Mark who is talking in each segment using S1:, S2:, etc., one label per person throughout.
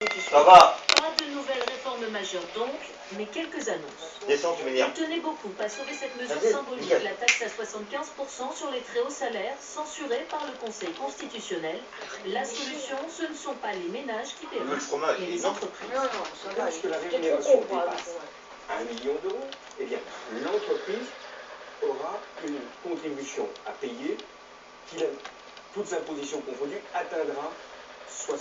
S1: Ça va.
S2: Pas de nouvelles réformes majeures donc, mais quelques annonces.
S1: Descends, tu m'énerves.
S2: Il tenait beaucoup à sauver cette mesure symbolique, la taxe à 75% sur les très hauts salaires, censurée par le Conseil constitutionnel. La solution, ce ne sont pas les ménages qui paieront, mais les entreprises.
S3: Lorsque la rémunération dépasse 1 million d'euros, eh bien, l'entreprise aura une contribution à payer qui, toutes impositions confondues, atteindra 75%.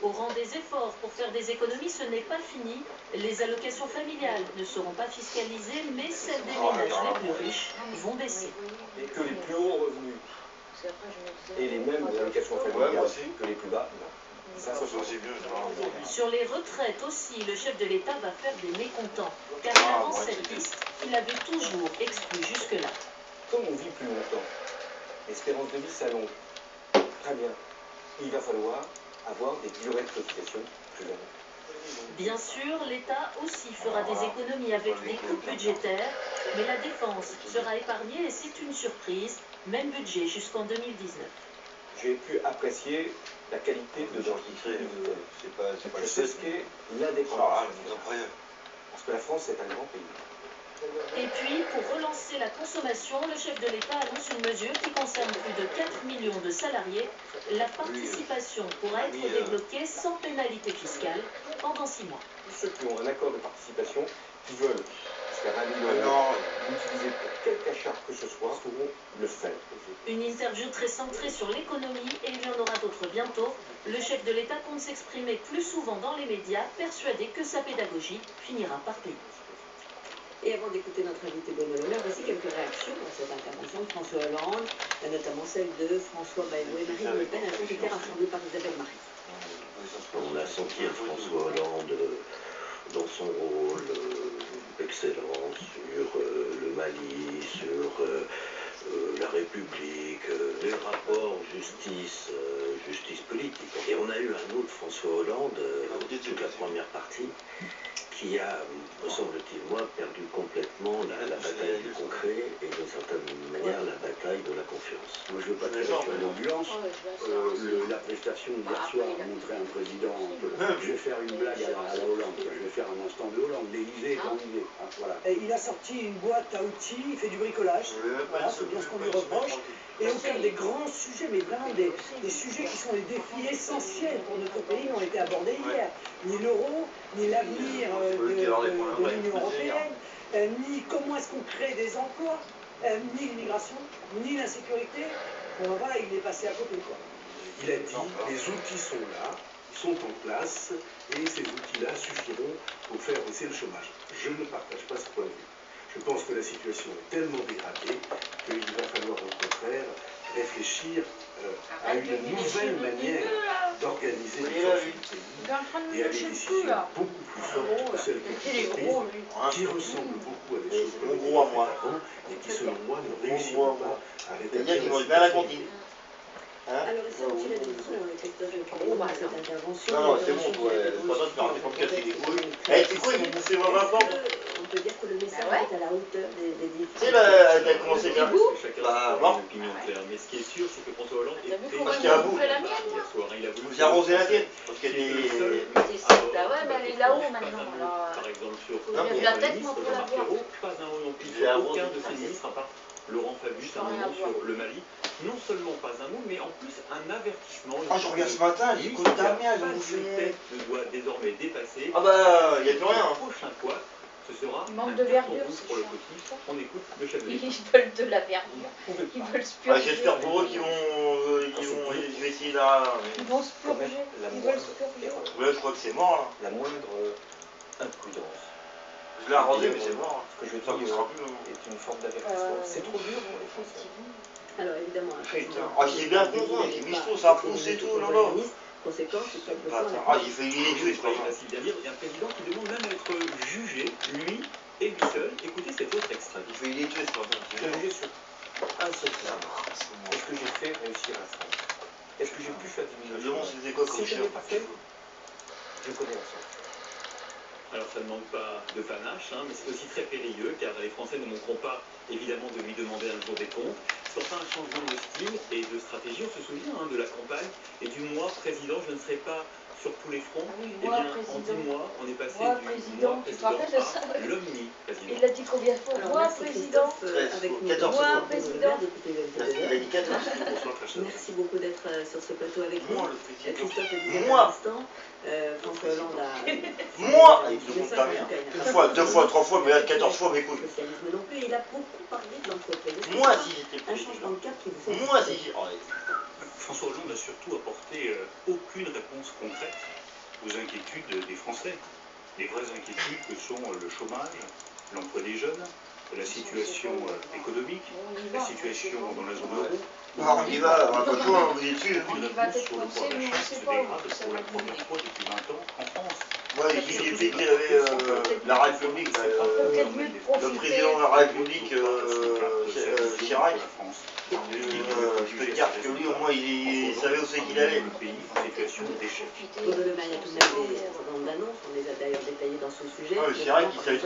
S2: Au rang des efforts pour faire des économies, ce n'est pas fini. Les allocations familiales ne seront pas fiscalisées, mais celles des ménages les plus riches vont baisser.
S3: Et que les plus hauts revenus et les mêmes allocations familiales que les plus bas, non. Ça, c'est aussi bien.
S2: Sur les retraites aussi, le chef de l'État va faire des mécontents, car il avance cette liste qu'il avait toujours exclue jusque-là.
S3: Comme on vit plus longtemps, l'espérance de vie s'allonge. Très bien. Il va falloir avoir des durées de cotisation plus longues.
S2: Bien sûr, l'État aussi fera des économies avec des coupes budgétaires, mais la défense sera épargnée et c'est une surprise, même budget jusqu'en 2019.
S3: J'ai pu apprécier la qualité de leur militaire. Je sais ce qu'est l'indépendance. Parce que la France est un grand pays.
S2: Et puis, pour relancer la consommation, le chef de l'État annonce une mesure qui concerne plus de 4 millions de salariés. La participation pourra être débloquée sans pénalité fiscale pendant 6 mois.
S3: Ceux qui ont un accord de participation, qui veulent jusqu'à 20 000 euros l'utiliser pour quelque achat que ce soit, pourront le faire.
S2: Une interview très centrée sur l'économie et il y en aura d'autres bientôt. Le chef de l'État compte s'exprimer plus souvent dans les médias, persuadé que sa pédagogie finira par payer.
S4: Et avant d'écouter notre invité Bruno Le Maire, voici quelques réactions à cette intervention de François Hollande, notamment celle de François Bayrou et Marine Le Pen, à qui était rassemblée par Isabelle Marie.
S5: On a senti un François Hollande dans son rôle excellent sur le Mali, sur la République, les rapports justice politique. Et on a eu un autre François Hollande, toute la première partie, qui a, me semble-t-il, moi, perdu complètement la bataille du concret et d'une certaine manière la bataille de la confiance.
S6: Moi, je ne veux pas tirer sur l'ambulance. La prestation d'hier soir a montré un président. Je vais faire une blague à la Hollande. Je vais faire un instant de Hollande. L'Élysée est ennuyé. Hein, voilà.
S7: Il a sorti une boîte à outils, il fait du bricolage. Voilà, c'est bien ce qu'on lui reproche. Et aucun des grands sujets, mais vraiment des sujets qui sont des défis essentiels pour notre pays, n'ont été abordés hier. Ni l'euro, ni l'avenir de l'Union européenne, ni comment est-ce qu'on crée des emplois, ni l'immigration, ni l'insécurité. Bon, voilà, il est passé à côté, quoi.
S8: Il a dit, les outils sont là, ils sont en place, et ces outils-là suffiront pour faire baisser le chômage. Je ne partage pas ce point de vue. Je pense que la situation est tellement dégradée qu'il va falloir au contraire réfléchir à une nouvelle manière d'organiser les forces du pays et à des décisions beaucoup plus fortes que celles qui sont prises, qui ressemblent beaucoup à des choses que l'on a faites avant et qui, selon moi, ne réussiront pas à rétablir.
S4: Alors, ici, on tire du son, le secteur de cette intervention.
S1: Non, c'est bon, toi. C'est pas toi qui m'arrêtes pas de casser les couilles. Eh, tes couilles, ils m'ont bouffé ma main.
S4: On peut dire que le message est à la hauteur des défis.
S1: Tu sais, elle a commencé bien.
S9: Chacun a une opinion claire. Mais ce qui est sûr, c'est que François Hollande est
S1: parce qu'il y a un bout.
S9: hier soir. Il a voulu
S1: J'ai arrosé la tienne. Parce qu'elle est.
S10: Ouais, mais elle est là-haut maintenant.
S9: Par exemple, sur
S10: la tête, moi, pour la voir.
S9: pas un mot non plus sur aucun de ses ministres, à part Laurent Fabius, un moment sur le Mali. Non seulement pas un mot, mais en plus un avertissement.
S1: Ah, je regarde ce matin, j'écoute ta merde,
S9: le tête doit désormais dépasser.
S1: Ah bah, il n'y a plus rien.
S9: La prochaine fois, ce sera
S10: manque de verdure
S9: pour le petit. On écoute le chef de l'État.
S10: Ils veulent de la verdure. Ils veulent se purger.
S1: J'espère pour eux qu'ils vont essayer d'arranger.
S10: Ils vont se purger. Ils veulent se purger.
S1: Ouais, je crois que c'est mort là.
S3: La moindre imprudence.
S1: Je l'ai arrosé, mais c'est mort.
S3: Ce que je
S1: Ça
S3: dis
S1: sera plus.
S3: est une forme d'avertissement. C'est trop dur pour les Français.
S4: Alors, évidemment,
S1: Ah, j'étais bien content, j'ai mis tout, ça a poussé tout là-bas.
S4: Conséquence, c'est quelquefois
S1: Ah, j'ai failli les tuer, c'est pas grave.
S9: Facile à dire, il y a un président qui demande même à être jugé, lui et lui seul. Écoutez cet autre extrait.
S1: J'ai failli les tuer, c'est pas grave.
S3: Jugé sur un seul plan. Est-ce que j'ai fait réussir la France? Est-ce que j'ai pu faire diminuer?
S1: Je demande c'était quoi comme
S3: Si je
S1: cher.
S3: n'ai pas fait, je connais la sorte.
S9: Alors ça ne manque pas de panache, mais c'est aussi très périlleux, car les Français ne manqueront pas évidemment de lui demander un jour des comptes. C'est enfin un changement de style et de stratégie. On se souvient de la campagne et du moi président, je ne serai pas sur tous les fronts.
S10: oui,
S9: Eh
S10: moi,
S9: bien, en
S10: président.
S9: 10 mois, on est passé
S10: Moi,
S9: du
S10: président,
S9: moi
S10: tu te rappelles de ça?
S9: à l'omni-président.
S10: Il l'a dit combien de fois?
S4: Alors,
S10: Moi,
S4: merci
S10: président.
S4: Christophe, avec nous.
S1: 14
S10: Moi,
S1: secondes.
S10: président.
S4: D'écouter le
S1: Parce qu'il a dit 14.
S8: Bonsoir, très cher.
S4: Merci beaucoup d'être sur ce plateau avec nous.
S1: Moi, le président.
S4: Christophe le disait à
S1: Moi.
S4: l'instant, François Hollande a...
S1: Moi,
S4: a
S1: il
S4: dit
S1: te montre
S4: ça,
S1: ta
S4: en
S1: mère.
S4: tout cas, il n'a
S1: Une
S4: pas
S1: fois,
S4: parlé
S1: deux fois,
S4: de-
S1: trois fois, mais là, 14 fois mes
S4: du
S1: couilles.
S4: socialisme non plus. Il a beaucoup parlé de l'entreprise. Est-ce que
S1: Moi,
S4: c'est
S1: si j'étais
S4: un changement de cap qui vous fait...
S1: Moi, si j'ai. Oh,
S6: François Hollande n'a surtout apporté aucune réponse concrète aux inquiétudes des Français. Les vraies inquiétudes que sont le chômage, l'emploi des jeunes, la situation économique, la situation dans la zone euro.
S1: on y va, on va pas trop, on est dessus.
S10: On y
S6: Aucune
S10: va
S6: réponse
S10: peut-être
S6: sur le
S10: penser,
S6: pouvoir
S10: mais on
S6: d'achat
S10: sait
S6: qui se
S10: pas où
S6: dégrade
S10: ça
S6: pour
S10: va
S6: la première fois depuis 20 ans en France.
S1: Moi, il dit qu'il avait la République, le président de la République, Chirac. Je peux te dire que lui, au moins, il savait où c'est qu'il allait.
S6: Le pays en situation d'échec.
S4: Bruno Le Maire, il y a tout de même des bandes d'annonces, on les a d'ailleurs détaillées dans ce sujet.
S1: Ouais, Chirac, il savait